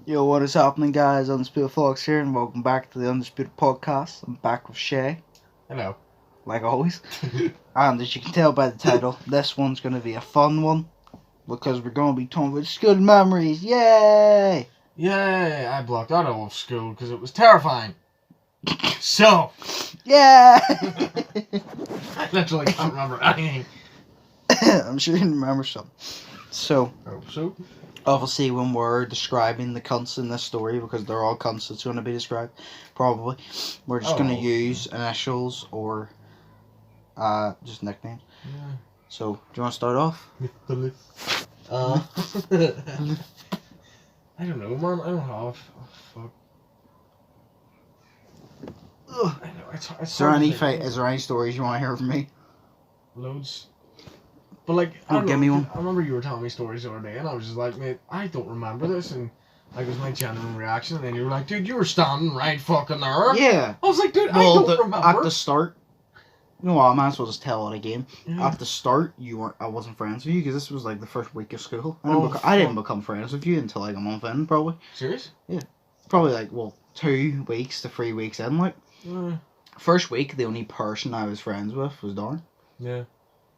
Yo, what is happening, guys? Undisputed Vlogs here, and welcome back to the Undisputed Podcast. I'm back with Shay, Hello. like always. And as you can tell by the title, this one's going to be a fun one, because we're going to be talking about school memories. Yay! Yay! I blocked out of school because it was terrifying. So, Yeah! I literally can't remember anything. I'm sure you can remember some. So, So? obviously when we're describing the cunts in this story, because they're all cunts that's going to be described, probably, we're just going to use initials or just nicknames. Yeah. So, do you want to start off? I don't know, man. I don't have. Oh, fuck. Ugh. I know. It's Is there any stories you want to hear from me? Loads. But like, I Oh, don't give know, me one. I remember you were telling me stories the other day, and I was just like, mate, I don't remember this, and like, it was my genuine reaction, and then you were like, dude, you were standing right fucking there. Yeah. I was like, dude, Well, I don't remember. at the start, you know what, I might as well just tell it again. Yeah. At the start, I wasn't friends with you because this was like the first week of school. Oh, I didn't become friends with you until like a month in, probably. Serious? Probably like, 2 weeks to 3 weeks in, like. Yeah. First week, the only person I was friends with was Darren. Yeah.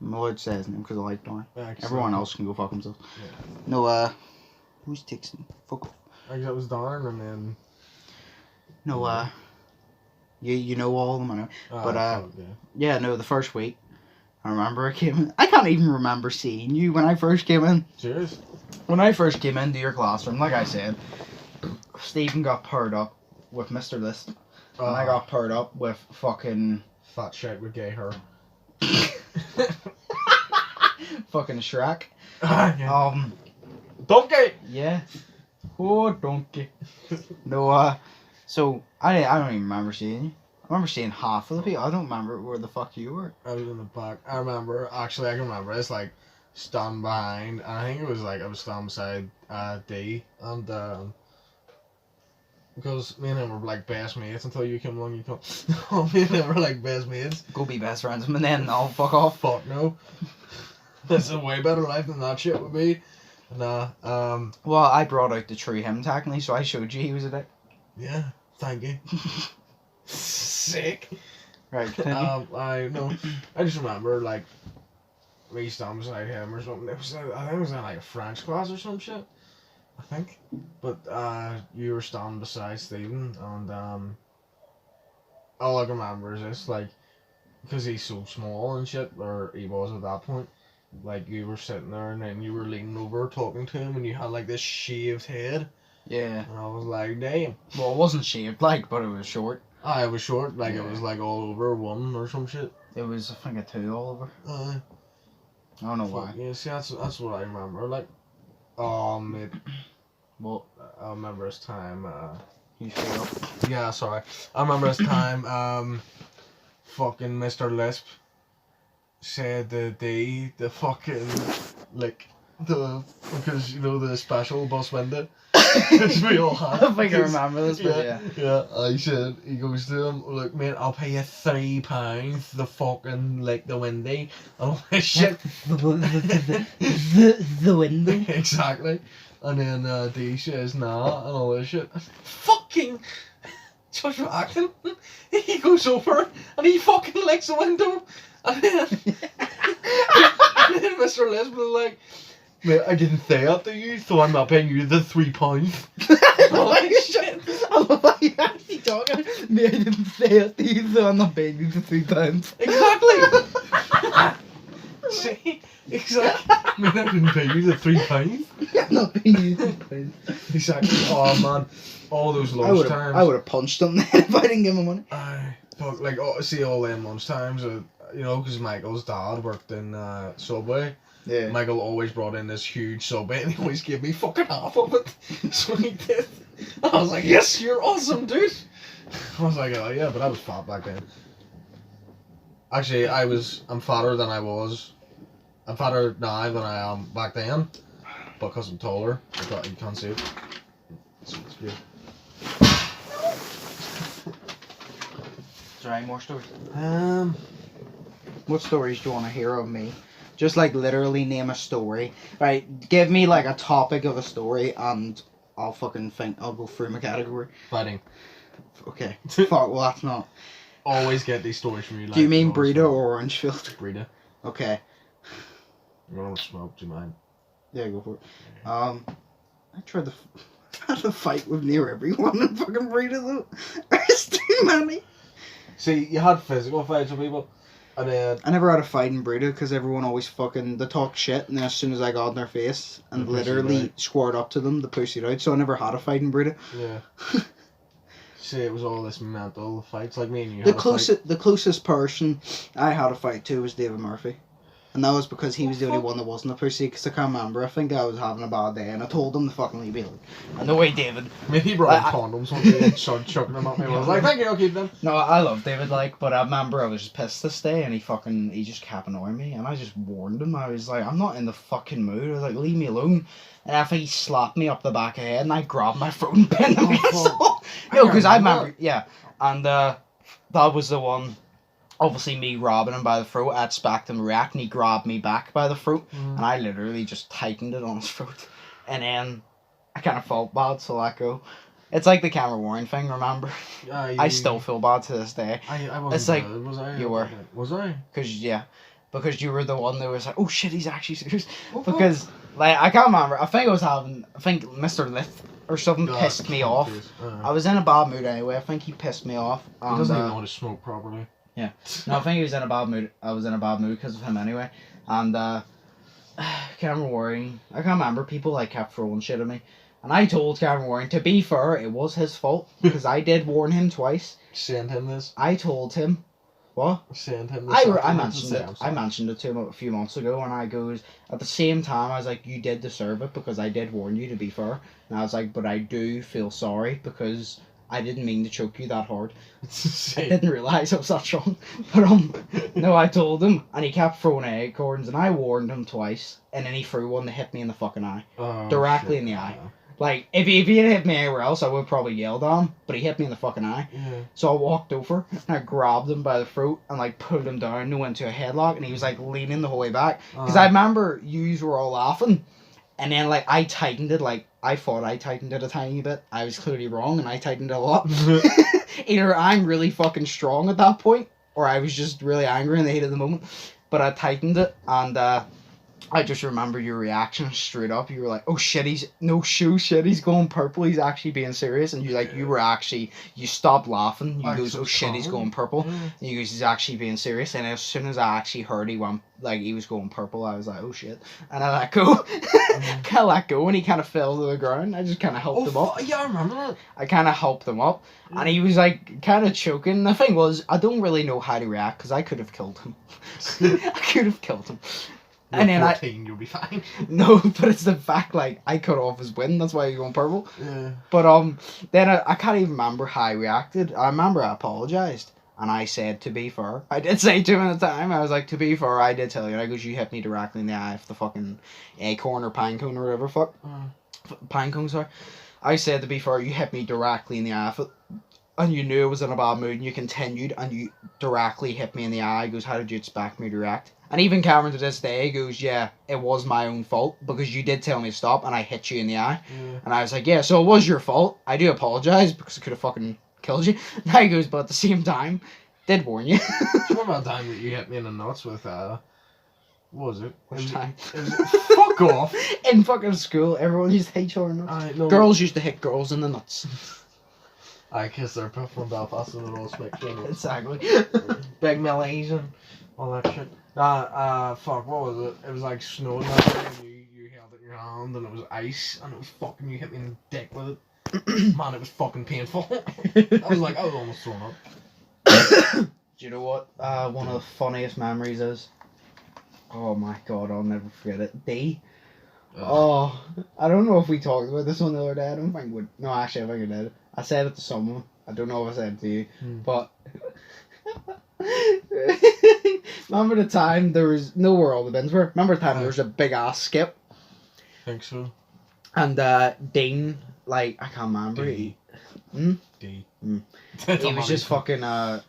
I'm allowed to say his name because I like Darren. Yeah, Everyone else can go fuck themselves. Yeah. No, who's texting? Fuck off. Like, that was Darn, and then. No, you know all of them, I know. But, yeah. Yeah, no, the first week, I remember I came in. I can't even remember seeing you when I first came in. Serious? When I first came into your classroom, like I said, Stephen got paired up with Mr. List. And I got paired up with fucking... Fat shit with gay hair. fucking Shrek. Yeah. Donkey! Yeah. Oh, donkey. No, so, I don't even remember seeing you. I remember seeing half of the people. I don't remember where the fuck you were. I was in the back. I remember, actually, I can remember. It's like, standing behind, and I think it was like, I was standing beside D, and because me and him were like best mates until you came along, you come. No, me and him were like best mates. Go be best friends with him and then I'll fuck off. Fuck no. It's a way better life than that shit would be. Nah, Well, I brought out the true him technically, so I showed you he was a dick. yeah, thank you. Sick. Right, continue. I just remember like me standing beside him or something. It was I think it was in like a French class or some shit. I think, but you were standing beside Stephen, and all I can remember is this, like, because he's so small and shit, or he was at that point. Like, you were sitting there and then you were leaning over talking to him, and you had like this shaved head. Yeah. And I was like, damn. Well, it wasn't shaved, like, but it was short. It was short, like, it was like all over one or some shit. It was, I think, a 2 all over. I don't know why. Yeah, see, that's what I remember. Like, mate. Well, I remember this time, you straight up. yeah, sorry. I remember this time, fucking Mr. Lisp said the fucking, like, because, you know, the special bus window, which we all had. I think I remember this, but yeah. Yeah, he goes to him, look, mate, I'll pay you £3 the fucking, like, the window, and all this shit. the window. Exactly. And then D says nah and all this shit. Fucking Josh acting. He goes over and he fucking licks the window. And then, and then Mr. Lisbon is like, mate, I didn't say that to you, so I'm not paying you the £3. All this shit. I love how you actually talking. Me, I didn't say it to you, so I'm not paying you the £3. Exactly. See? Exactly. Mate, I didn't pay you the £3. I'm not paying you the £3. Exactly. Oh man, all those lunch times. I would have punched him then if I didn't give him money. Fuck, like, see all them lunch times, you know, because Michael's dad worked in Subway. Yeah. Michael always brought in this huge Subway and he always gave me fucking half of it. So he did. I was like, yes, you're awesome, dude. I was like, oh yeah, but I was fat back then. Actually, I'm fatter than I was. I'm fatter now than I am back then. Because I'm taller. You can't see it. It's good. Is there any more stories? What stories do you want to hear of me? Just like literally name a story. Right, give me like a topic of a story and I'll fucking think I'll go through my category. Fighting. Okay. Fuck, well that's not. Always get these stories from you. Do you mean burrito or Orangefield? Burrito. Okay. I don't smoke, do you mind? Yeah, go for it. I tried to fight with near everyone in fucking burrito though. There's too many. See, you had physical fights with people, and then I never had a fight in burrito because everyone always they talk shit, and then as soon as I got in their face and literally squared up to them, they pushed it out. So I never had a fight in burrito. Yeah. See, it was all this mental fights, like me and you. The closest person I had a fight to was David Murphy. And that was because he was the only one that wasn't a pussy, because I can't remember. I think I was having a bad day, and I told him to fucking leave me alone. And no way, David. Maybe he brought condoms one day and started chucking them at me. I was like, thank you, I'll keep them. No, I love David, but I remember I was just pissed this day, and he just kept annoying me, and I just warned him. I was like, I'm not in the fucking mood. I was like, leave me alone. And I think he slapped me up the back of the head, and I grabbed my throat and pinned him against the wall. No, because I remember, yeah. And that was the one. Obviously, me robbing him by the throat, I expect him to react, and he grabbed me back by the throat, and I literally just tightened it on his throat. And then I kind of felt bad, so let go. It's like the camera Warren thing, remember? I still feel bad to this day. I wasn't it's like, bad, was I? You were. Was I? Because you were the one that was like, oh shit, he's actually serious. Because, I can't remember. I think Mr. Lith or something pissed me off. I was in a bad mood anyway. I think he pissed me off. He doesn't even know how to smoke properly. Yeah. No, I think he was in a bad mood. I was in a bad mood because of him anyway. And, Cameron Waring, I can't remember, people, kept throwing shit at me. And I told Cameron Waring, to be fair, it was his fault, because I did warn him twice. Send him this. I told him. What? Send him this. I mentioned it to him a few months ago, and I goes, at the same time, I was like, you did deserve it, because I did warn you, to be fair. And I was like, but I do feel sorry, because I didn't mean to choke you that hard. I didn't realise I was that strong. But no, I told him, and he kept throwing acorns, and I warned him twice, and then he threw one that hit me in the fucking eye. Directly in the eye. If he had hit me anywhere else, I would probably yelled at him, but he hit me in the fucking eye. Yeah. So I walked over, and I grabbed him by the throat, and pulled him down, and went to a headlock, and he was leaning the whole way back. Because I remember yous were all laughing, and then I tightened it, I thought I tightened it a tiny bit. I was clearly wrong, and I tightened it a lot. Either I'm really fucking strong at that point, or I was just really angry in the heat of the moment. But I tightened it, and I just remember your reaction straight up. You were like, oh shit, he's going purple, he's actually being serious. And you stopped laughing. You goes, oh shit, he's going purple. And you goes, he's actually being serious. And as soon as I actually heard he was going purple, I was like, oh shit. And I let go. Kind of let go, and he kind of fell to the ground. I just kind of helped him up. Yeah, I remember that. I kind of helped him up. And he was kind of choking. The thing was, I don't really know how to react, because I could have killed him. I could have killed him. And then 14, you'll be fine. No, but it's the fact, I cut off his wind, that's why he's going purple. Yeah. But, then I can't even remember how I reacted. I remember I apologised, and I said, to be fair. I did say to him at the time, I was like, to be fair, I did tell you. And I goes, you hit me directly in the eye with the fucking acorn or pine cone or whatever, pine cone, sorry. I said, to be fair, you hit me directly in the eye with it. And you knew I was in a bad mood, and you continued, and you directly hit me in the eye. He goes, how did you expect me to react? And even Cameron to this day goes, yeah, it was my own fault, because you did tell me to stop, and I hit you in the eye. Yeah. And I was like, yeah, so it was your fault. I do apologise, because I could have fucking killed you. And he goes, but at the same time, did warn you. Do you remember that time that you hit me in the nuts with, what was it? Which time? Fuck off. In fucking school, everyone used to hate each other in the nuts. Girls used to hit girls in the nuts. I kiss their from Belfast and all spectrum. Exactly. Big Millies and all that shit. Fuck, what was it? It was snowing that day, and you held it in your hand, and it was ice, and it was fucking, you hit me in the dick with it. Man, it was fucking painful. I was almost thrown up. Do you know what one of the funniest memories is? Oh my god, I'll never forget it. D. Oh, I don't know if we talked about this one the other day. I don't think we... No, actually, I think I did. I said it to someone. I don't know if I said it to you. But... Remember the time there was... Know where all the bins were? Remember the time there was a big-ass skip? I think so. And Dean, I can't remember. D. He was just fucking... I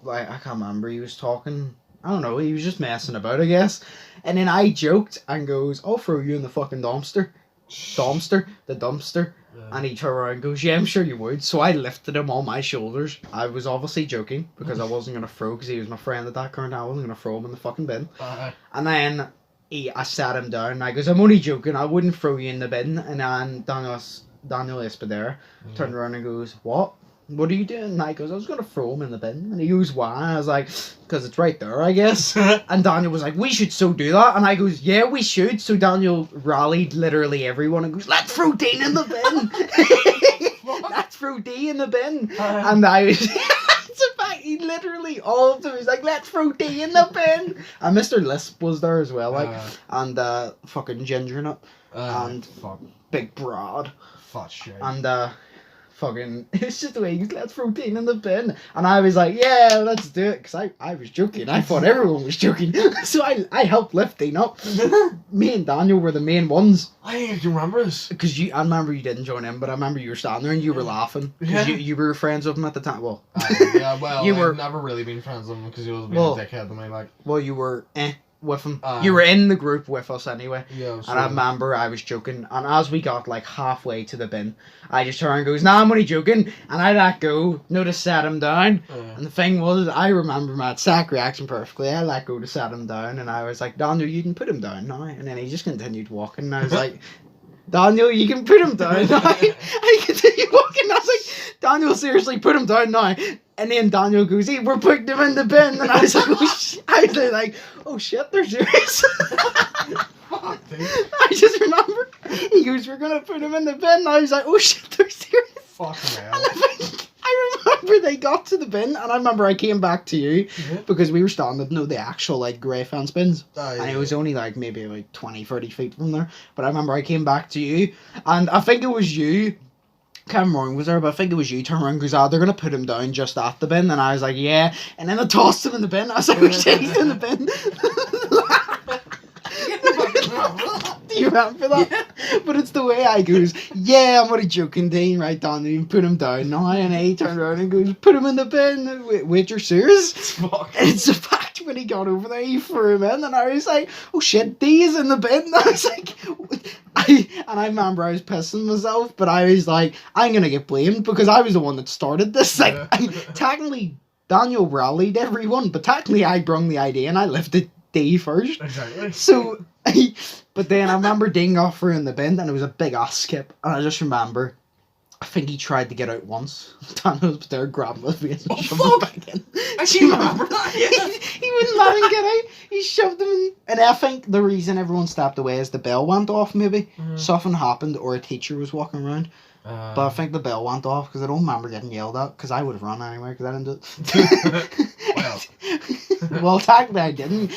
can't remember. He was talking... I don't know, he was just messing about, I guess. And then I joked and goes, I'll throw you in the fucking dumpster. dumpster. Yeah. And he turned around and goes, yeah, I'm sure you would. So I lifted him on my shoulders. I was obviously joking because I wasn't going to throw, because he was my friend at that current. I wasn't going to throw him in the fucking bin. And then I sat him down and I goes, I'm only joking. I wouldn't throw you in the bin. And then Daniel Espadera turned around and goes, what? What are you doing? And I goes, I was going to throw him in the bin. And he goes, why? And I was like, because it's right there, I guess. And Daniel was like, we should so do that. And I goes, yeah, we should. So Daniel rallied literally everyone and goes, let's throw Dean in the bin. Let's throw D in the bin. And I was... It's a fact, he literally, all of them, he's like, let's throw D in the bin. And Mr. Lisp was there as well, like, and fucking Ginger Nut, and Big Broad. Fuck shit. And fucking, it's just the way he goes, let's throw Dean in the bin. And I was like, yeah, let's do it, because I was joking. I thought everyone was joking. So I helped lift Dean up. Me and Daniel were the main ones. I can remember this. Because I remember you didn't join in, but I remember you were standing there and you were laughing. Because you were friends with him at the time. Well, yeah, well, I've never really been friends with him because he was being a dickhead to me. Like, well, you were with him. You were in the group with us anyway. Yeah, and I remember I was joking. And as we got like halfway to the bin, I just turned and goes, nah, I'm only joking. And I let go, to set him down. And the thing was, I remember Matt's sack reaction perfectly. I let go to set him down. And I was like, Daniel, you can put him down now. And then he just continued walking. And I was like, Daniel, you can put him down now. I continued walking. I was like, Daniel, seriously, put him down now. And then Daniel goes, hey, we're putting him in the bin. And I was like, oh shit, they're serious. Fuck, dude. I just remember, he goes, we're going to put him in the bin. And I was like, oh shit, they're serious. Fucking hell. And I remember they got to the bin, and I remember I came back to you, because we were standing, the actual, like, grey fence bins. And it was only, like, maybe, like, 20, 30 feet from there. But I remember I came back to you, and I think it was you, Cameron was there, but I think it was you turned around and goes, they're going to put him down just at the bin. And I was like, yeah. And then I tossed him in the bin. I was like, oh shit, he's in the bin. Do you remember that? Yeah. But it's the way I goes, yeah, I'm only joking, Dean, right down, and put him down now. And he turned around and goes, put him in the bin. Wait, you're serious? It's a fact, when he got over there, he threw him in, and I was like, oh shit, D is in the bin. And I was like, I remember I was pissing myself, but I was like, I'm going to get blamed because I was the one that started this. Like, technically, Daniel rallied everyone, but technically I brung the idea and I lifted D first. Exactly. So, but then I remember Dean got through in the bin and it was a big ass skip. And I just remember, I think he tried to get out once. Daniel was there, grabbed his face and shoved him back in. I do remember that, yeah. He wouldn't let him get out. He shoved him in. And I think the reason everyone stepped away is the bell went off, maybe. Something happened or a teacher was walking around. But I think the bell went off because I don't remember getting yelled at because I would have run anyway because I didn't do it. Well, technically I didn't.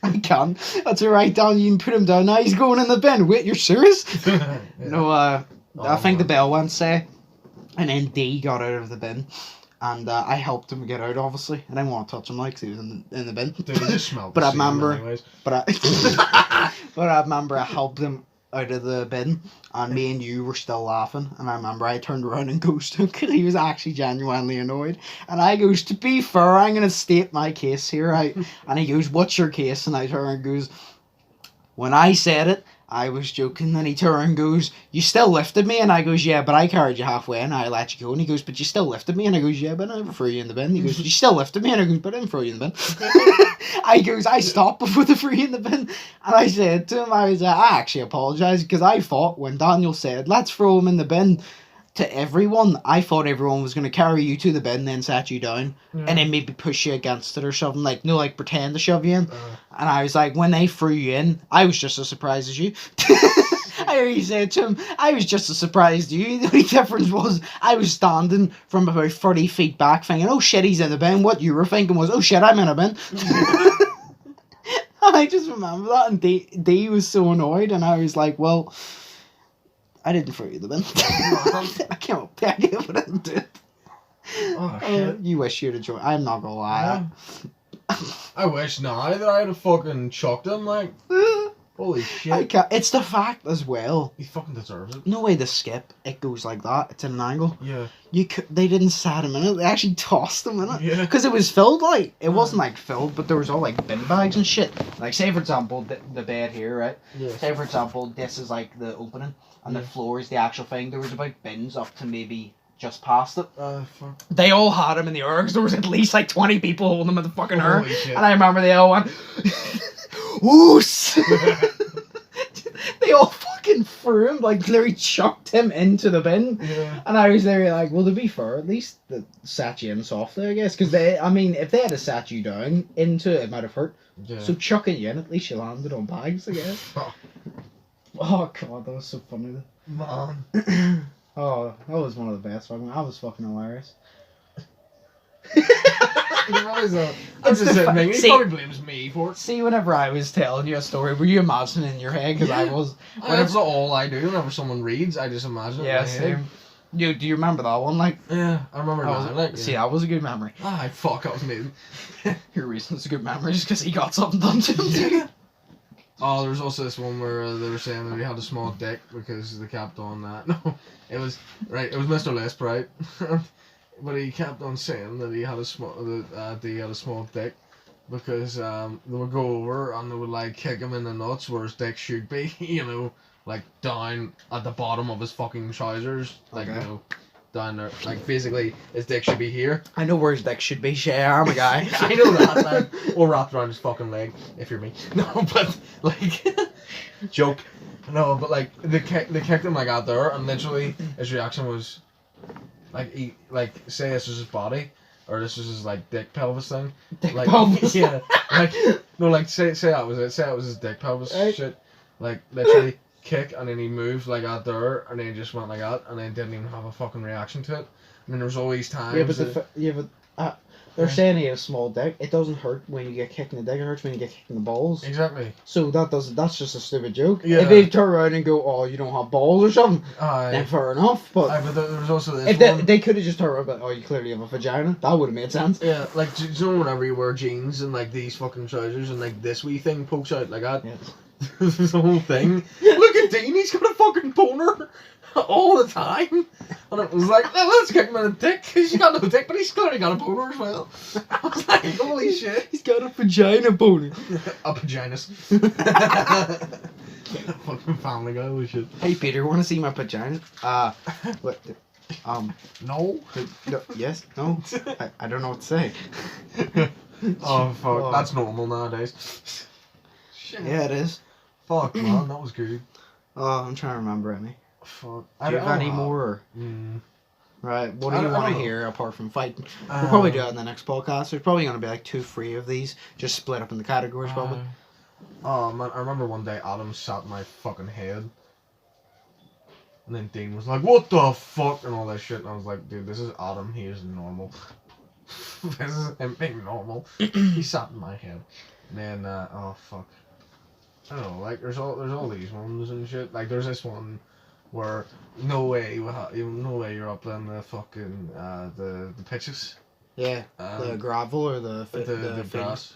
I can't. That's alright, Dan. You can put him down now. He's going in the bin. Wait, you're serious? Yeah. No, I think the bell went, say. And then D got out of the bin. And I helped him get out, obviously. I didn't want to touch him like because he was in the bin. Dude, he just smelled but the I remember, anyways. but I remember I helped him out of the bin, and me and you were still laughing, and I remember I turned around and goes to him because he was actually genuinely annoyed, and I goes, to be fair, I'm going to state my case here, right? And he goes, what's your case? And I turn and goes, when I said it, I was joking. And he turned and goes, you still lifted me? And I goes, yeah, but I carried you halfway and I let you go. And he goes, but you still lifted me? And I goes, yeah, but I never threw you in the bin. He goes, you still lifted me? And I goes, but I didn't throw you in the bin. I goes, I stopped before the free in the bin. And I said to him, I was like, I actually apologise because I thought when Daniel said, let's throw him in the bin, to everyone, I thought everyone was going to carry you to the bin, then set you down, and then maybe push you against it or something, like, no, like, pretend to shove you in. And I was like, when they threw you in, I was just as surprised as you. I already said to him, I was just as surprised as you. The only difference was, I was standing from about 30 feet back thinking, oh shit, he's in the bin. What you were thinking was, oh shit, I'm in a bin. And I just remember that, and D was so annoyed, and I was like, well, I didn't throw you the bin. I can't believe I didn't do it. Oh, shit. You wish you'd have joined. I'm not gonna lie. I wish now that I'd have fucking chucked him, like. Holy I shit. can't, it's the fact as well. He fucking deserves it. No way the skip, it goes like that. It's at an angle. Yeah. They didn't sat him in it. They actually tossed him in it. Yeah. Because it was filled, like. It wasn't, like, filled, but there was all, like, bin bags and shit. Like, say, for example, the bed here, right? Yeah. Say, for example, this is, like, the opening, and the floor is the actual thing. There was about bins up to maybe just past it. Fuck. They all had him in the urns. There was at least, like, 20 people holding him in the fucking urn. Holy shit. And I remember they all went, woos! They all fucking threw him, like, literally chucked him into the bin. Yeah. And I was there like, well, to be fair, at least they sat you in softly, I guess. Because I mean, if they had sat you down into it, it might have hurt. Yeah. So chucking you in, at least you landed on bags, I guess. Oh, God, that was so funny. Man. Oh, that was one of the best. That was fucking hilarious. I'm just saying, he probably blames me for it. See, whenever I was telling you a story, were you imagining in your head? Because I was. That's all I do. Whenever someone reads, I just imagine it in my same. head. Do you remember that one? Like, Yeah, I remember that. Like, see, that was a good memory. Fuck, that was amazing. Your reason it's a good memory is because he got something done to him. Oh, there was also this one where they were saying that he had a small dick because they kept on that. No, it was Mr. Lisp, right? But he kept on saying that he had a small dick because they would go over and they would like kick him in the nuts where his dick should be, you know, like down at the bottom of his fucking trousers, like Okay. you know, down there, like basically his dick should be here. I know where his dick should be, Shay. I'm a guy. I know that, like, or wrapped around his fucking leg, if you're me. No, but like, joke. No, but like they kicked him like out there, and literally his reaction was, like he say this is his body, or this is his like dick pelvis thing. Dick Like pelvis. yeah, like no, like say that was it. Say it was his dick pelvis Right. shit. Like literally kick, and then he moved like out there, and then he just went like that, and then didn't even have a fucking reaction to it. I mean, there was always times. They're saying he has a small dick. It doesn't hurt when you get kicked in the dick. It hurts when you get kicked in the balls. Exactly. So that's just a stupid joke. Yeah. If they turn around and go, "Oh, you don't have balls" or something, then fair enough. But but there was also this. if they could have just turned around, but "Oh, you clearly have a vagina," that would have made sense. Yeah, like do you know whenever you wear jeans and like these fucking trousers and like this wee thing pokes out like that? Yeah. This whole thing. Look at Dean, he's got a fucking boner all the time. And it was like, let's kick him in the dick. He's got no dick, but he's clearly got a boner as well. I was like, holy shit. He's got a vagina boner. A vaginas. Fucking Family Guy, holy shit. Hey Peter, want to see my vagina? What? No. No, yes, no. I don't know what to say. Oh fuck, Oh. that's normal nowadays. Shit. Yeah, it is. Fuck man, that was good. Oh, I'm trying to remember any. Fuck. Do you have any more? Or? Mm. Right, what do I you don't want to know. hear apart from fighting? We'll probably do that in the next podcast. There's probably going to be like 2-3 of these, just split up in the categories probably. Oh man, I remember one day Adam sat in my fucking head. And then Dean was like, what the fuck? And all that shit. And I was like, dude, this is Adam. He is normal. This is him being normal. He sat in my head. And then, oh fuck. I don't know, like, there's all these ones and shit. Like, there's this one where no way you're up in the fucking, the pitches. Yeah, the gravel or the grass.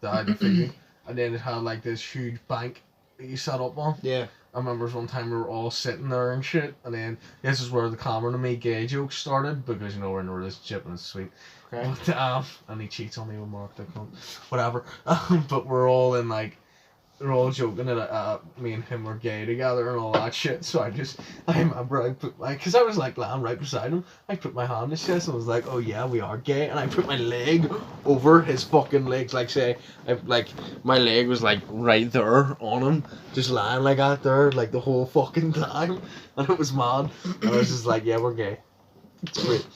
The feeding. And then it had like this huge bank that you sat up on. Yeah. I remember one time we were all sitting there and shit, and then this is where the Cameron and me gay jokes started, because you know we're in a relationship and it's sweet. Okay. But, and he cheats on me with Mark, whatever. But we're all in like, we're all joking that me and him were gay together and all that shit. So I remember I put because I was like lying right beside him. I put my hand in his chest and was like, oh yeah, we are gay. And I put my leg over his fucking legs, like say, my leg was like right there on him, just lying like that there, like the whole fucking time. And it was mad. And I was just like, yeah, we're gay. Sweet.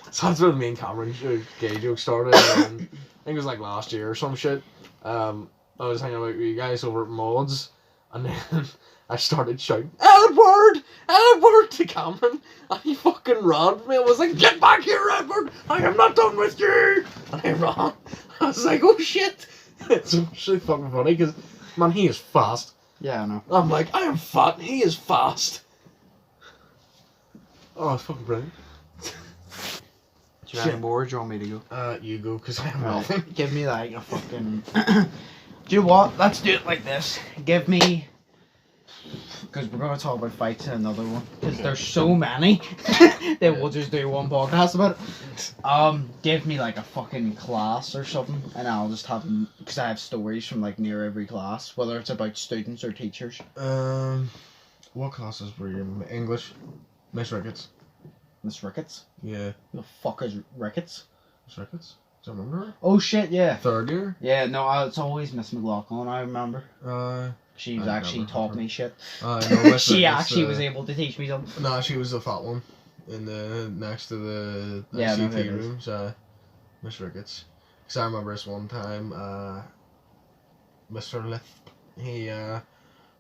So that's where me and Cameron gay joke started. And I think it was like last year or some shit. I was hanging out with you guys over at Mods, and then I started shouting, Edward! Edward! to Cameron, and he fucking ran me. I was like, get back here, Edward! I am not done with you! And I ran. I was like, oh shit! It's actually fucking funny, because, man, he is fast. Yeah, I know. I'm like, I am fat, and he is fast. Oh, it's fucking brilliant. Do you have any more, or do you want me to go? You go, because I have Right. nothing. Give me like a fucking... Do you know what? Let's do it like this. Give me... Because we're going to talk about fights in another one. Because there's so many that we'll just do one podcast about it. Give me like a fucking class or something, and I'll just have them, because I have stories from like near every class, whether it's about students or teachers. What classes were you in? English? Miss Ricketts. Miss Ricketts? Yeah. Who the fuck is Ricketts? Miss Ricketts? Do you remember her? Oh shit, yeah. Third year? Yeah, no, it's always Miss McLaughlin, I remember. She's I actually remember taught her. me shit. No, She actually was able to teach me something. No, she was the fat one in the next to the Yeah, no, ICT rooms. Miss Ricketts. Because I remember this one time, Mr. Lith, he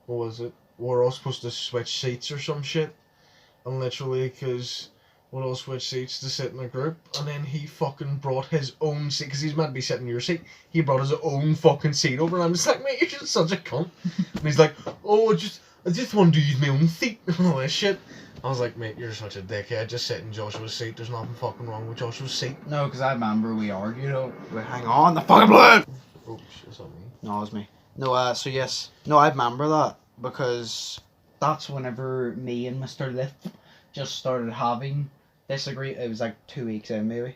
what was it? We're all supposed to switch seats or some shit, and literally, because we'll all switch seats to sit in a group, and then he fucking brought his own seat, because he's meant to be sitting in your seat, he brought his own fucking seat over, and I'm just like, mate, you're just such a cunt. And he's like, oh, I just want to use my own seat, and all this shit. I was like, mate, you're such a dickhead, just sit in Joshua's seat, there's nothing fucking wrong with Joshua's seat. No, because I remember we argued. Hang on, the fucking blood! Oh, shit, is that me? No, it was me. No, so yes. No, I remember that, because that's whenever me and Mr. Lith just started having disagree. It was like 2 weeks in maybe,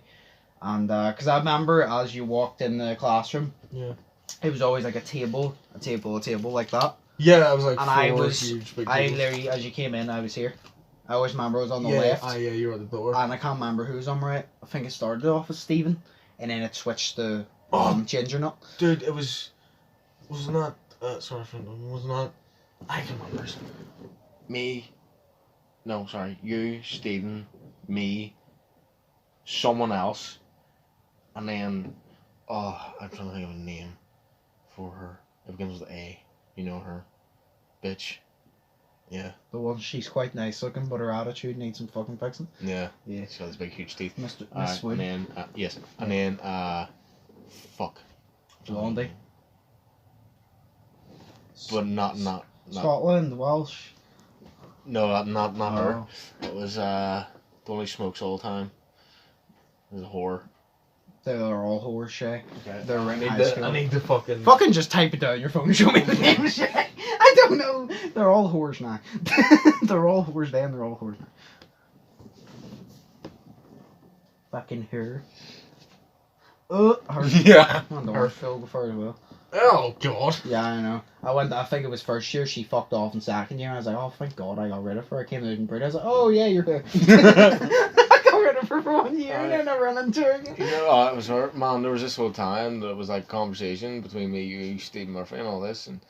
and because I remember as you walked in the classroom, Yeah. it was always like a table like that. Yeah, I was like, And huge big I tables. literally, as you came in, I was here. I always remember I was on the Yeah, left, yeah, you were at the door. and I can't remember who was on right. I think it started off as Stephen, and then it switched to Ginger Nut. Dude, it was not, sorry, friend, was not, I can remember. Me, no, sorry, you, Stephen, me, someone else, and then, I'm trying to think of a name for her. It begins with A. You know her. Bitch. Yeah. The one, she's quite nice looking, but her attitude needs some fucking fixing. Yeah. Yeah. She's got these big, huge teeth. Miss And Swoon. then, yes. And then, fuck. Blondie. But not Scotland, Welsh. No, not her. Oh. It was the one who smokes all the time. It was a whore. They're all whores, Shay. Okay. They're in high school. I need to fucking. Fucking just type it down on your phone and show me the name, Shay. I don't know. They're all whores now. They're all whores then, they're all whores now. Fucking her. Her. Yeah. And the Her. her filled with her as well. Oh God. Yeah, I know. I think it was first year, she fucked off in second year, and I was like, oh, thank God I got rid of her. I came out in Britain, I was like, oh, yeah, you're here. I got rid of her for 1 year, and then I ran into her again. You know, it was her. Man, there was this whole time that was like conversation between me, you, Steve Murphy, and all this, and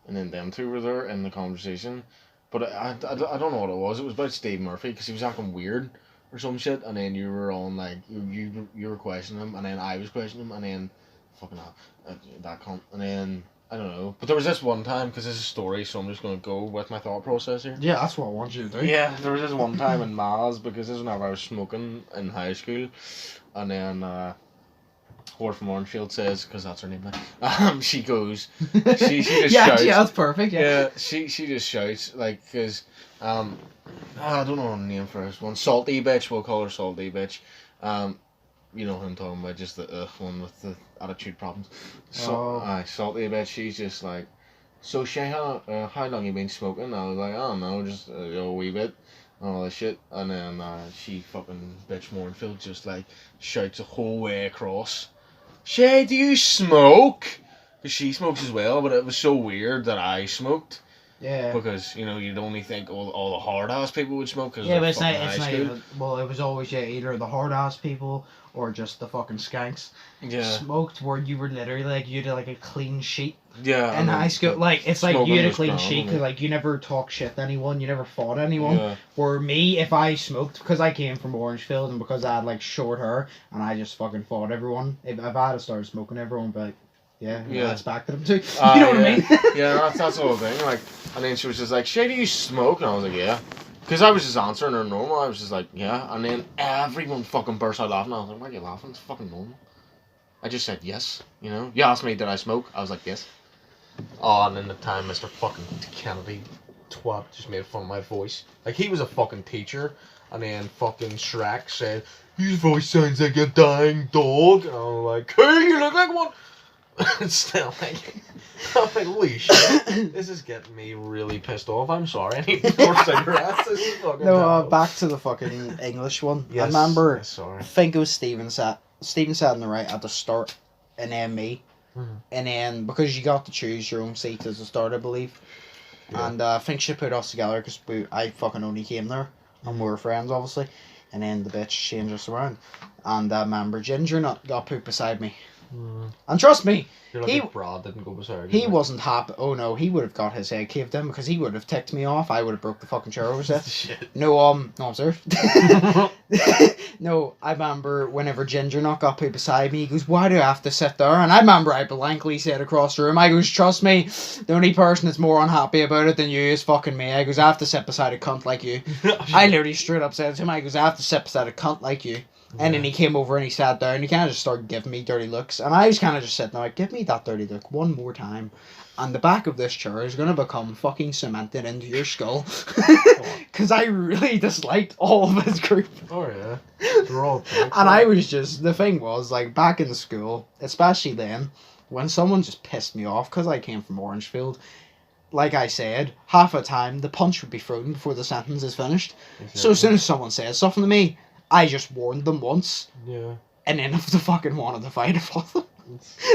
then them two were there in the conversation. But I don't know what it was. It was about Steve Murphy, because he was acting weird or some shit, and then you were on, like, you were questioning him, and then I was questioning him, and then, fucking hell, that cunt, and then, I don't know. But there was this one time, because this is a story, so I'm just going to go with my thought process here. Yeah, that's what I want you to do. Yeah, there was this one time in Maz, because this is whenever I was smoking in high school, and then, Whore from Orangefield says, because that's her name now, she goes, she just shouts. Yeah, that's perfect, yeah. She just shouts, like, because, I don't know her name for this one. Salty bitch, we'll call her Salty bitch. You know who I'm talking about, just the one with the attitude problems. So, Salty bitch, she's just like, so Shay, how long you been smoking? I was like, I don't know, just a wee bit, and all this shit. And then she fucking bitch Mournfield just like shouts the whole way across, Shay, do you smoke? Because she smokes as well, but it was so weird that I smoked. Yeah. Because, you know, you'd only think all the hard-ass people would smoke because Yeah, but they're it's not fucking high school. even, well, it was always either the hard ass people or just the fucking skanks. Yeah. Smoked where you were literally like, you had like a clean sheet Yeah. in high school. Like, it's like smoking you had a was clean grand, sheet because like you never talk shit to anyone, you never fought anyone. Yeah. Where me, if I smoked, because I came from Orangefield and because I had like short hair and I just fucking fought everyone, if I had started smoking, everyone would be like, yeah, that's back to them too. You know what I mean? Yeah, that's the whole thing. Like, and then she was just like, Shay, do you smoke? And I was like, yeah. Because I was just answering her normal. I was just like, yeah. And then everyone fucking burst out laughing. I was like, why are you laughing? It's fucking normal. I just said yes, you know. You asked me, did I smoke? I was like, yes. Oh, and then the time Mr. fucking Kennedy twat just made fun of my voice. Like, he was a fucking teacher. And then fucking Shrek said, your voice sounds like a dying dog. And I was like, hey, you look like one. it's still like, I'm like, holy shit, this is getting me really pissed off. I'm sorry, I need more cigarettes. This is fucking No, terrible. back to the fucking English one. Yes, I remember, yes, sorry. I think it was Stephen sat on the right at the start, and then me. Mhm. And then, because you got to choose your own seat as a start, I believe. Yeah. And I think she put us together because I fucking only came there. And we were friends, obviously. And then the bitch changed us around. And I remember Ginger Nut got put beside me. And trust me, You're he- like, Brad didn't go beside he you. wasn't happy. Oh no, he would have got his head caved in because he would have ticked me off. I would have broke the fucking chair over his Shit. No, I'm sorry. No, I remember whenever Ginger Nut got put beside me, he goes, why do I have to sit there? And I remember I blankly said across the room, I goes, trust me, the only person that's more unhappy about it than you is fucking me. I goes, I have to sit beside a cunt like you. I literally straight up said to him, I goes, I have to sit beside a cunt like you. And then he came over and he sat down and he kind of just started giving me dirty looks. And I was kind of just sitting there like, give me that dirty look one more time. And the back of this chair is going to become fucking cemented into your skull. Because I really disliked all of his group. Oh yeah. They're all dicks, And I was just, the thing was, like, back in school, especially then, when someone just pissed me off because I came from Orangefield, like I said, half the time the punch would be thrown before the sentence is finished. So as soon as someone says something to me, I just warned them once, Yeah. and then if they fucking wanted to fight, I fought them.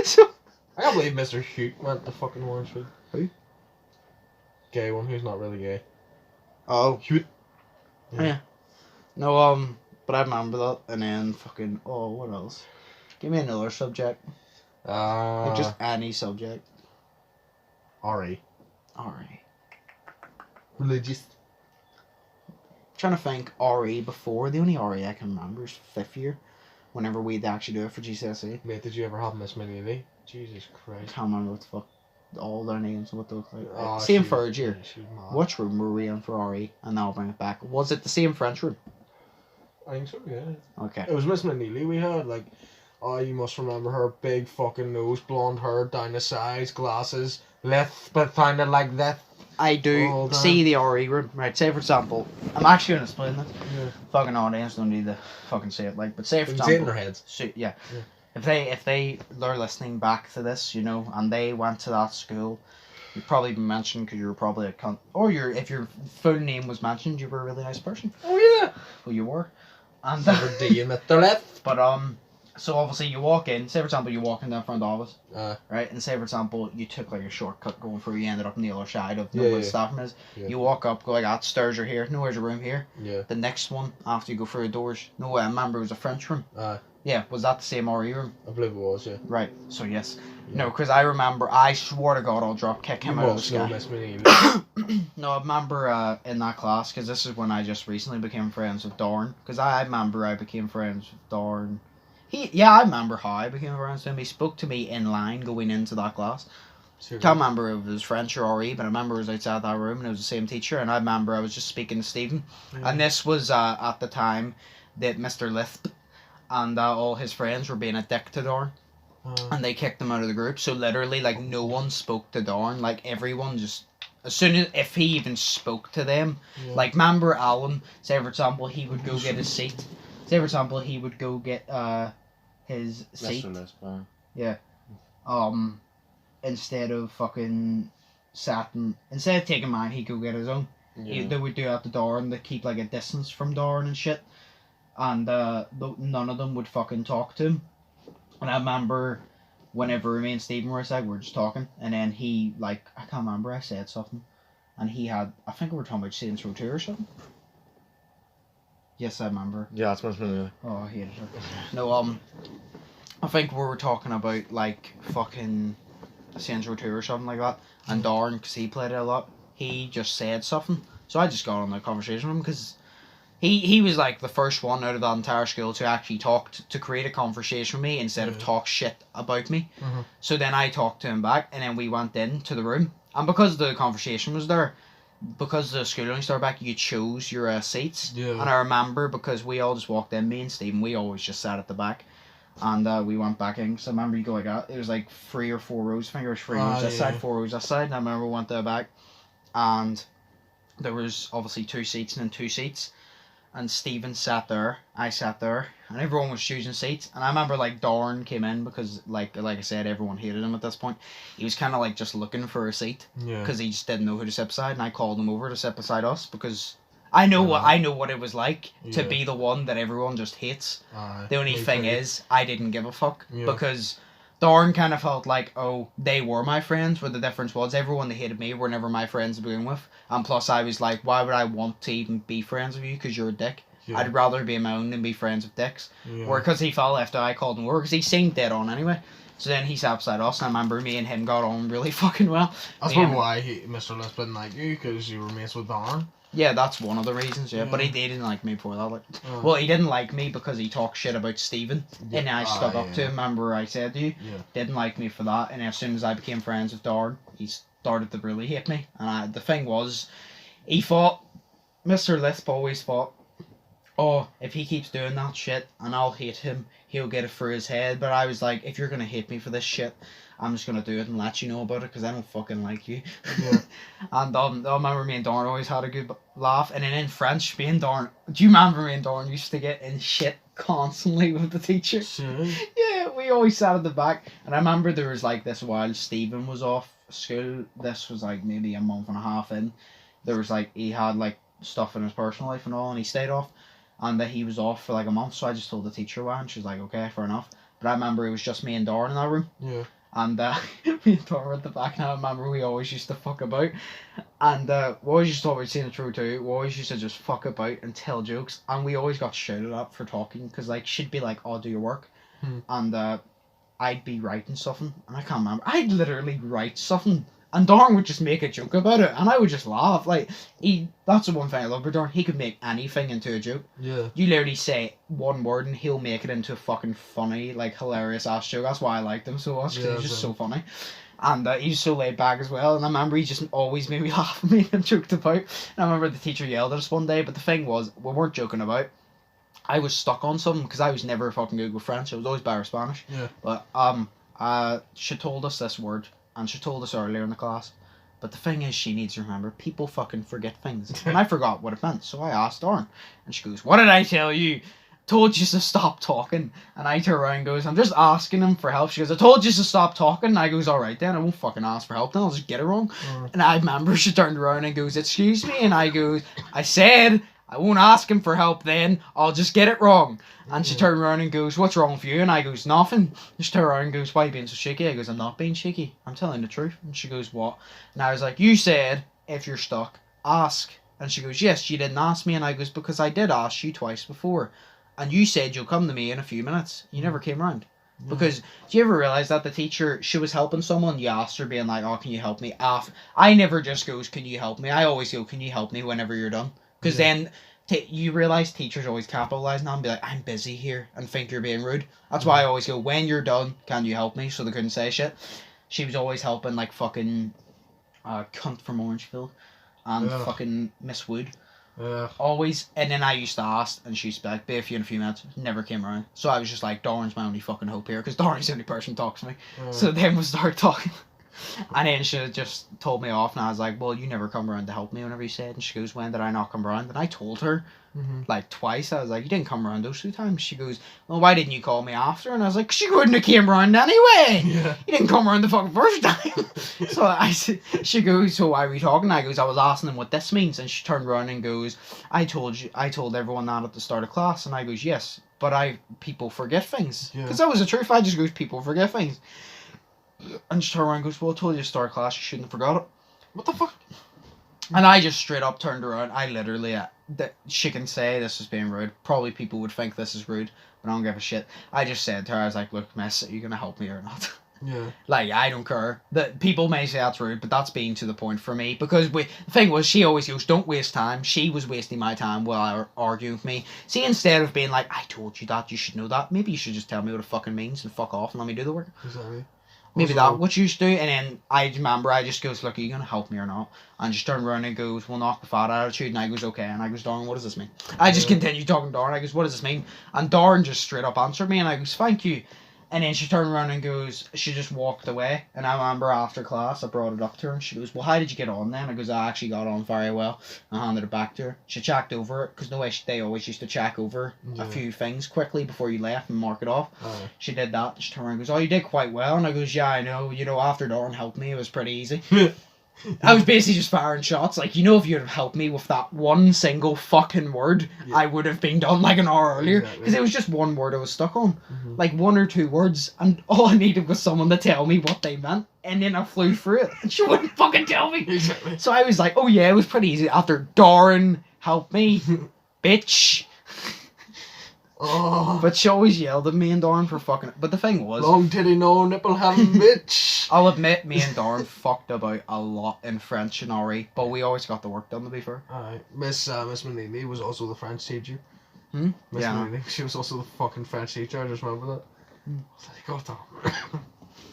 So, I can't believe Mr. Hute went to fucking Orangefield. Who? Gay one who's not really gay. oh, Hute. yeah. No, but I remember that, and then fucking, oh, what else? Give me another subject. Like just any subject. RE. Alright. Religious. Trying to think RE before. The only RE I can remember is 5th year. Whenever we'd actually do it for GCSE. Mate, did you ever have Miss Minnie? Jesus I Christ. can't remember what the fuck all their names and what they look like. Oh, same she- 3rd year. She was mad. Which room were we in for RE? And I'll bring it back. Was it the same French room? I think so, yeah. Okay. It was Miss Minnie we had, like, oh, you must remember her big fucking nose, blonde hair, down the sides, glasses, left, but sounded like that. I do Hold on. see the RE room. Right, say for example, I'm actually going to explain this. Yeah. Fucking audience don't need to fucking say it like, but say for They can see it in example. their heads. So, yeah. Yeah. If they're listening back to this, you know, and they went to that school, you've probably been mentioned because you were probably a cunt, or if your full name was mentioned, you were a really nice person. Oh, yeah. Well, you were. And Never do you admit their left. but so obviously you walk in. Say for example, you walk in down front office, Uh, right? And say for example, you took like a shortcut going through. You ended up on the other side of Yeah, where the yeah. staff room is. Yeah. You walk up, go like that. Stairs are here. No, where's your room here? yeah. The next one after you go through the doors. No, I remember it was a French room. Yeah, was that the same RE room? I believe it was, yeah. Right. So yes. Yeah. No, because I remember. I swore to God, I'll drop kick him out of the must know sky. Miss Minnie. No, I remember in that class, because this is when I just recently became friends with Dorn. Because I remember I became friends with Dorn. I remember how I became friends with him. He spoke to me in line going into that class. Can't remember if it was French or RE, but I remember it was outside that room and it was the same teacher. And I remember I was just speaking to Stephen. Yeah. And this was at the time that Mr. Lisp and all his friends were being a dick to Dorn. And they kicked him out of the group. So literally, like, no one spoke to Dorn. Like, everyone just, as soon as, if he even spoke to them, Yeah. like, remember Alan, say for example, he would go get his seat. Say for example, he would go get his seat. Yeah. Instead of fucking instead of taking mine, he'd go get his own. They would do it at the door and they keep like a distance from Dorn and shit. And none of them would fucking talk to him. And I remember whenever me and Stephen were outside, we were just talking, and then he, like, I can't remember, I said something, and he had, I think we were talking about Saints Row 2 or something. Yes, I remember. Yeah, that's Miss Minnie. Oh, I hated her. No, I think we were talking about, like, fucking Saints Row 2 or something like that, and Darn, because he played it a lot, he just said something, so I just got on the conversation with him, because he was like the first one out of that entire school to actually to create a conversation with me instead of talk shit about me. Mm-hmm. So then I talked to him back, and then we went into the room, and because the conversation was there, because the school only started back, you chose your seats. Yeah. And I remember because we all just walked in, me and Stephen, we always just sat at the back, and we went back in. So I remember you go like that. It was like 3 or 4 rows. I think it was 3 rows this side, 4 rows this side. And I remember we went to the back, and there was obviously 2 seats and then 2 seats. and Stephen sat there. I sat there, and everyone was choosing seats. And I remember like Dorn came in because like I said, everyone hated him at this point. He was kind of like just looking for a seat because he just didn't know who to sit beside. And I called him over to sit beside us because I know what it was like to be the one that everyone just hates. The only thing is, I didn't give a fuck because Dorn kind of felt like, oh, they were my friends, but the difference was everyone that hated me were never my friends to begin with. And plus I was like, why would I want to even be friends with you because you're a dick? I'd rather be my own than be friends with dicks. Or because he fell after I called him over, because he seemed dead on anyway. So then he sat beside us, and I remember me and him got on really fucking well. That's probably why Mr. Lisp didn't like you, because you were mates with Darren. Yeah, that's one of the reasons, but he didn't like me before that. Like, well, he didn't like me because he talked shit about Steven, and I stuck up to him. Remember I said to you, didn't like me for that, and as soon as I became friends with Darren, he started to really hate me. And the thing was, he thought, Mr. Lisp always thought, oh, if he keeps doing that shit, and I'll hate him, he'll get it through his head. But I was like, if you're gonna hate me for this shit, I'm just gonna do it and let you know about it, because I don't fucking like you. And I remember me and Dorn always had a good laugh. And then in French, me and Dorn, do you remember me and Dorn used to get in shit constantly with the teacher? Yeah, we always sat at the back. And I remember there was like this while Stephen was off school, this was like maybe a month and a half in, there was like, he had like stuff in his personal life and all, and he stayed off. And that he was off for like a month, so I just told the teacher why, and she was like, okay, fair enough. But I remember it was just me and Dorn in that room. And me and Dorn were at the back, and I remember we always used to fuck about. And we always used to always say it true too. We always used to just fuck about and tell jokes, and we always got shouted at for talking, because like she'd be like, oh, do your work. And I'd be writing something, and I can't remember. I'd literally write something. And Dorn would just make a joke about it, and I would just laugh. Like, that's the one thing I love about Dorn. He could make anything into a joke. You literally say one word, and he'll make it into a fucking funny, like, hilarious ass joke. That's why I liked him so much, because he's just so funny. And he's so laid back as well. And I remember he just always made me laugh at me and joked about. And I remember the teacher yelled at us one day, but the thing was, we weren't joking about. I was stuck on something, because I was never fucking good with French. I was always better with Spanish. But she told us this word. And she told us earlier in the class. But the thing is, she needs to remember, people fucking forget things. And I forgot what it meant, so I asked Dorn. And she goes, what did I tell you? Told you to stop talking. And I turn around and goes, I'm just asking him for help. She goes, I told you to stop talking. And I goes, alright then, I won't fucking ask for help then, I'll just get it wrong. And I remember she turned around and goes, excuse me? And I goes, I said, I won't ask him for help then, I'll just get it wrong. And she turned around and goes, what's wrong with you? And I goes, nothing. And she turned around and goes, why are you being so shaky? I goes, I'm not being shaky, I'm telling the truth. And she goes, what? And I was like, you said, if you're stuck, ask. And she goes, yes, you didn't ask me. And I goes, because I did ask you twice before. And you said you'll come to me in a few minutes. You never came around. Because, do you ever realise that the teacher, she was helping someone, you asked her being like, oh, can you help me? I never just goes, can you help me? I always go, can you help me whenever you're done? Because then you realise teachers always capitalise now and be like, I'm busy here, and think you're being rude. That's why I always go, when you're done, can you help me? So they couldn't say shit. She was always helping like fucking cunt from Orangeville and fucking Miss Wood. Always. And then I used to ask, and she used to be like, be a few in a few minutes. Never came around. So I was just like, Dorn's my only fucking hope here, because Dorn's the only person who talks to me. So then we started talking. And then she just told me off, and I was like, well, you never come around to help me whenever you said. And she goes, when did I not come around? And I told her like twice. I was like, you didn't come around those 2 times. She goes, well, why didn't you call me after? And I was like, she wouldn't have came around anyway. You didn't come around the fucking first time. So she goes, so why were you talking? I goes, I was asking them what this means. And she turned around and goes, I told everyone that at the start of class. And I goes, yes, but people forget things. Because that was the truth. I just goes, people forget things. And she turned around and goes, well, I told you to start class, you shouldn't have forgot it. What the fuck? And I just straight up turned around. I literally, she can say this is being rude. Probably people would think this is rude, but I don't give a shit. I just said to her, I was like, look, miss, are you going to help me or not? Like, I don't care. That people may say that's rude, but that's being to the point for me. Because the thing was, she always goes, don't waste time. She was wasting my time while arguing with me. See, instead of being like, I told you that, you should know that, maybe you should just tell me what it fucking means and fuck off and let me do the work. Exactly. Maybe that what you should do. And then I remember I just goes, look, are you going to help me or not? And she turned around and goes, well, knock the fat attitude. And I goes, okay. And I goes, Darren, what does this mean? I just continued talking to Darren. I goes, what does this mean? And Darren just straight up answered me. And I goes, thank you. And then she turned around and goes, she just walked away. And I remember after class, I brought it up to her and she goes, well, how did you get on then? I goes, I actually got on very well. I handed it back to her. She checked over it, because no way they always used to check over a few things quickly before you left and mark it off. She did that. She turned around and goes, oh, you did quite well. And I goes, yeah, I know. You know, after Dawn helped me, it was pretty easy. I was basically just firing shots. Like, you know, if you'd have helped me with that one single fucking word, I would have been done like an hour earlier. Because it was just one word I was stuck on. Like 1 or 2 words. And all I needed was someone to tell me what they meant. And then I flew through it. And she wouldn't fucking tell me. Exactly. So I was like, oh yeah, it was pretty easy. After Darren helped me. Bitch. Oh. But she always yelled at me and Darren for fucking... But the thing was... Long titty, no nipple having bitch. I'll admit, me and Darren fucked about a lot in French and RE, but we always got the work done, to be fair. Alright. Miss Manini was also the French teacher. Miss Manini, she was also the fucking French teacher, I just remember that. I was like, God damn.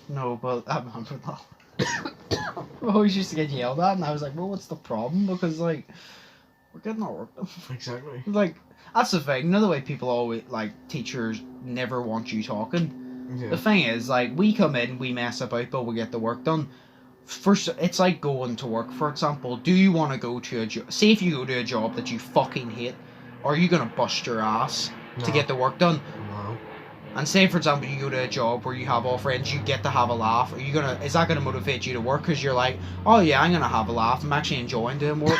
No, but I remember that. We always used to get yelled at, and I was like, well, what's the problem? Because, like, we're getting our work done. Exactly. Like, that's the thing. Another way people always, like, teachers never want you talking. Yeah. The thing is, like, we come in, we mess about, but we get the work done. First, it's like going to work, for example. Do you want to go to a job? Say if you go to a job that you fucking hate, are you going to bust your ass to get the work done? No. And say, for example, you go to a job where you have all friends, you get to have a laugh. Is that gonna motivate you to work? Because you're like, oh yeah, I'm gonna have a laugh. I'm actually enjoying doing work.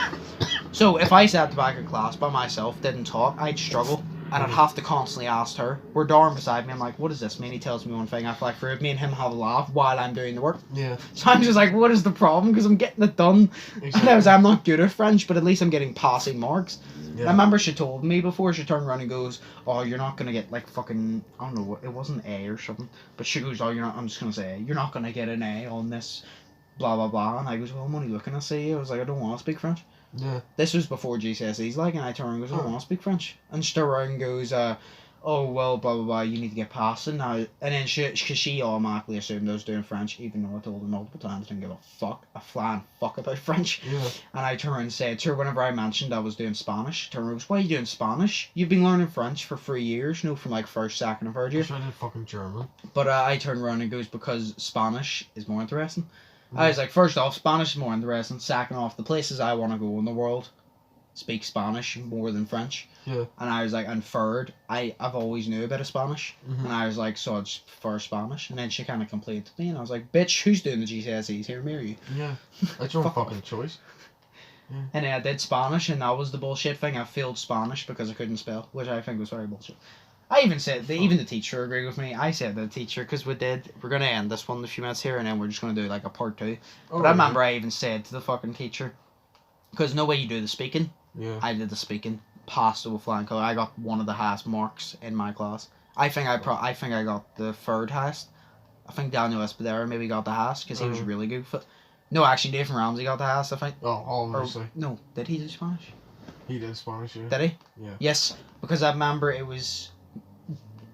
So if I sat at the back of class by myself, didn't talk, I'd struggle. And I'd have to constantly ask her. We're Darren beside me. I'm like, what does this mean? He tells me one thing. I flag through it. Me and him have a laugh while I'm doing the work. Yeah. So I'm just like, what is the problem? Because I'm getting it done. Exactly. And I'm not good at French, but at least I'm getting passing marks. Yeah. I remember she told me before, she turned around and goes, oh, you're not going to get like fucking, I don't know, it wasn't A or something. But she goes, oh, you're not, I'm just going to say, you're not going to get an A on this, blah, blah, blah. And I goes, well, I'm only looking to see you. I was like, I don't want to speak French. Yeah. This was before GCSEs, like, and I turned around and goes, I don't want to speak French. And she turned around and goes, oh, well, blah, blah, blah, you need to get past it now. And then she automatically assumed I was doing French, even though I told her multiple times I didn't give a flying fuck about French. Yeah. And I turned around and said to her, whenever I mentioned I was doing Spanish, she turned around and goes, why are you doing Spanish? You've been learning French for 3 years, you know, from like first, second, and third year. I did fucking German. But I turned around and goes, because Spanish is more interesting. I was like, first off, Spanish is more interesting. Second off, the places I want to go in the world speak Spanish more than French. Yeah. And I was like, and third, I've always knew a bit of Spanish. And I was like, so I just prefer Spanish. And then she kind of complained to me, and I was like, bitch, who's doing the GCSEs here, me or you? Yeah. That's your fucking choice. Yeah. And then I did Spanish, and that was the bullshit thing. I failed Spanish because I couldn't spell, which I think was very bullshit. I even said, even the teacher agreed with me. I said to the teacher, because we're going to end this one in a few minutes here, and then we're just going to do like a part 2. But I remember I even said to the fucking teacher, because no way you do the speaking. Yeah. I did the speaking, passed it with flying colour. I got one of the highest marks in my class. I think I got the third highest. I think Daniel Espadero maybe got the highest, because he was really good for it. No, actually, Nathan Ramsey got the highest, I think. Oh, obviously. No, did he do Spanish? He did Spanish, yeah. Did he? Yeah. Yes, because I remember it was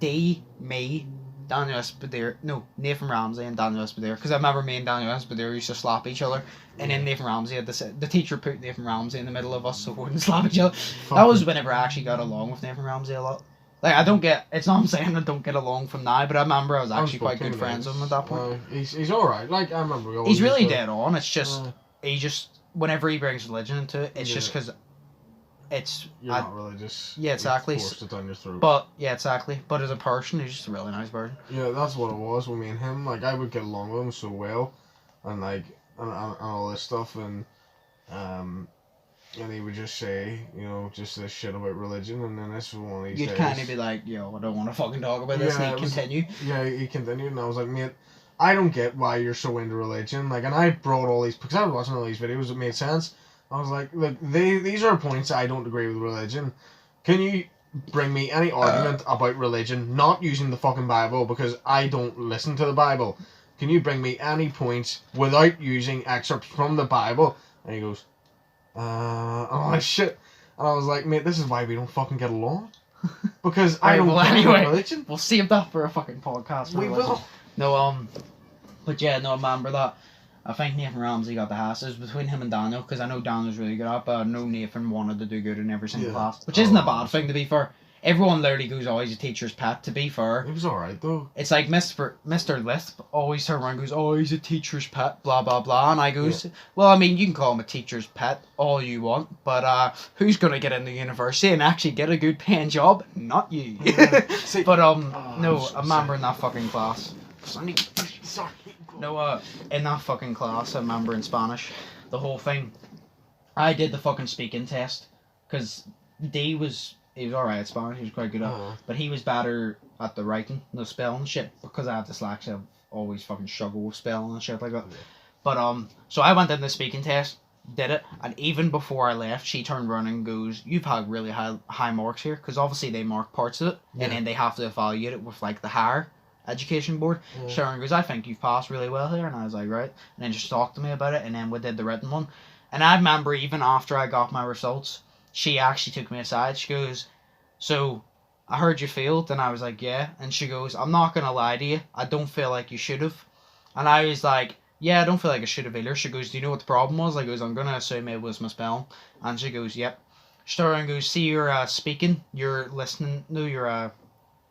me, Daniel Espadero, no, Nathan Ramsey and Daniel Espadero, because I remember me and Daniel Espadero used to slap each other, and then Nathan Ramsey had the teacher put Nathan Ramsey in the middle of us so we wouldn't slap each other. That was whenever I actually got along with Nathan Ramsey a lot. Like, it's not I'm saying I don't get along from now, but I remember I was actually quite good friends with him at that point. He's alright, like, I remember. He's really dead on, it's just, whenever he brings religion into it, it's just because you're not religious. Yeah, exactly. Forced it down your throat. But yeah, exactly. But as a person, he's just a really nice person. Yeah, that's what it was with me and him. Like, I would get along with him so well, and like and all this stuff, and he would just say, you know, just this shit about religion, and then this was one of these days. You'd kind of be like, yo, I don't want to fucking talk about this. And he'd continue. Yeah, he continued, and I was like, mate, I don't get why you're so into religion. Like, and I brought all these because I was watching all these videos. It made sense. I was like, look, these are points I don't agree with religion. Can you bring me any argument about religion, not using the fucking Bible, because I don't listen to the Bible? Can you bring me any points without using excerpts from the Bible? And he goes, oh shit. And I was like, mate, this is why we don't fucking get along. Because I don't anyway, religion. We'll save that for a fucking podcast. We will. No, but yeah, no, I remember that. I think Nathan Ramsey got the highest. It was between him and Daniel, because I know Daniel's really good at it, but I know Nathan wanted to do good in every single class. Which isn't a bad thing, to be fair. Everyone literally goes, oh, he's a teacher's pet, to be fair. He was alright though. It's like Mr. Lisp always turns around and goes, oh, he's a teacher's pet, blah, blah, blah. And I goes, well, I mean, you can call him a teacher's pet all you want, but who's going to get into university and actually get a good paying job? Not you. See, but, no, I remember in that fucking class. Sorry. No, in that fucking class, I remember in Spanish, the whole thing. I did the fucking speaking test, because he was alright at Spanish, he was quite good at it, but he was better at the writing, the spelling and shit, because I have dyslexia, I've always fucking struggled with spelling and shit like that. But, so I went in the speaking test, did it, and even before I left, she turned around and goes, you've had really high marks here, because obviously they mark parts of it, and then they have to evaluate it with, like, the higher education board. Sharon goes, I think you've passed really well here, and I was like, right, and then just talked to me about it, and then we did the written one, and I remember even after I got my results, she actually took me aside. She goes, so, I heard you failed, and I was like, yeah, and she goes, I'm not gonna lie to you, I don't feel like you should have, and I was like, yeah, I don't feel like I should have either. She goes, do you know what the problem was? I goes, I'm gonna assume it was my spelling, and she goes, yep. She turned around and goes, see, you're speaking, you're listening, no, you're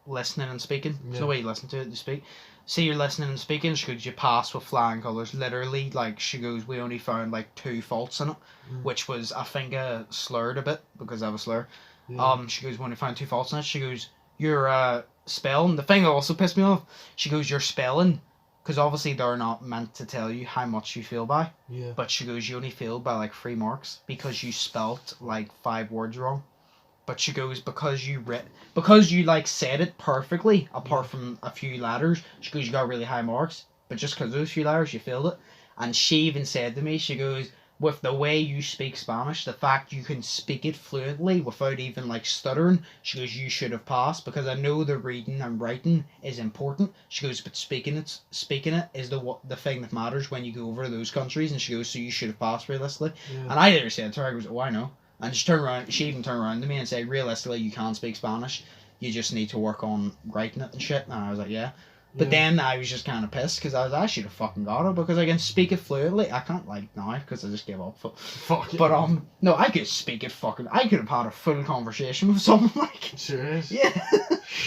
listening and speaking, there's no way you listen to it, you speak. See, you're listening and speaking. She goes, you passed with flying colours. Literally, like, she goes, we only found, like, 2 faults in it, which was, I think, slurred a bit, because I was slur. She goes, we only found 2 faults in it. She goes, your spelling, the thing that also pissed me off, she goes, your spelling, because obviously they're not meant to tell you how much you fail by, but she goes, you only failed by, like, 3 marks, because you spelt, like, 5 words wrong. But she goes, because you like said it perfectly, apart from a few letters, she goes, you got really high marks, but just because of those few letters, you failed it. And she even said to me, she goes, with the way you speak Spanish, the fact you can speak it fluently without even like stuttering, she goes, you should have passed, because I know the reading and writing is important. She goes, but speaking it is the thing that matters when you go over to those countries. And she goes, so you should have passed realistically. And I later said to her, I goes, oh, I know. And she even turned around to me and said, realistically, you can speak Spanish. You just need to work on writing it and shit. And I was like, yeah. But then I was just kind of pissed, because I should have fucking got it, because I can speak it fluently. I can't, like, now, because I just gave up. But, no, I could speak it fucking... I could have had a full conversation with someone, like... Serious? Yeah.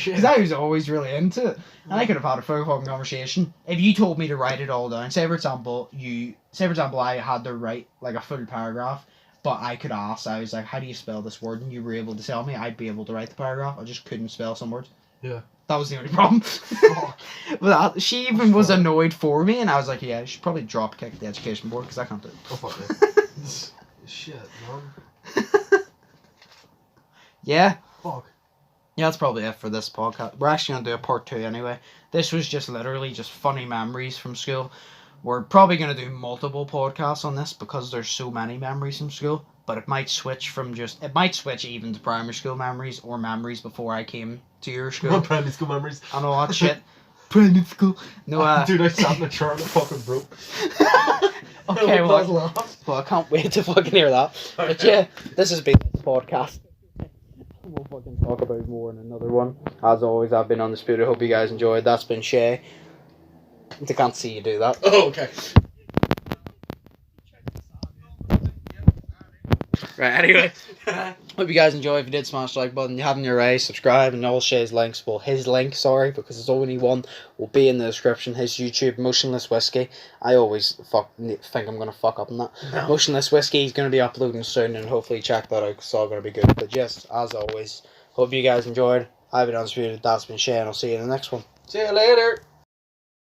Because I was always really into it. And I could have had a full fucking conversation. If you told me to write it all down, say, for example, I had to write, like, a full paragraph, but I could ask, I was like, how do you spell this word? And you were able to tell me, I'd be able to write the paragraph. I just couldn't spell some words. Yeah. That was the only problem. But she even was annoyed for me, and I was like, yeah, I should probably drop kick the education board, because I can't do it. Oh, fuck it. Shit, man. Yeah. Fuck. Yeah, that's probably it for this podcast. We're actually going to do a part 2 anyway. This was just literally just funny memories from school. We're probably going to do multiple podcasts on this, because there's so many memories from school. But it might switch even to primary school memories, or memories before I came to your school. Primary school memories. I know that shit. Primary school. No, dude, I sat in the chair and it fucking broke. Okay, well, I can't wait to fucking hear that. But yeah, this has been this podcast. We'll fucking talk about more in another one. As always, I've been Undisputed. Hope you guys enjoyed. That's been Shay. I can't see you do that. Oh, okay. Right, anyway. Hope you guys enjoyed. If you did, smash the like button. You haven't already, subscribe, and all Shay's links, well, his link, sorry, because there's only one, will be in the description. His YouTube, Motionless Whiskey. I always think I'm going to fuck up on that. No. Motionless Whiskey, he's going to be uploading soon, and hopefully check that out, because it's all going to be good. But yes, as always, hope you guys enjoyed. I've been Undisputed, that's been Shay, and I'll see you in the next one. See you later.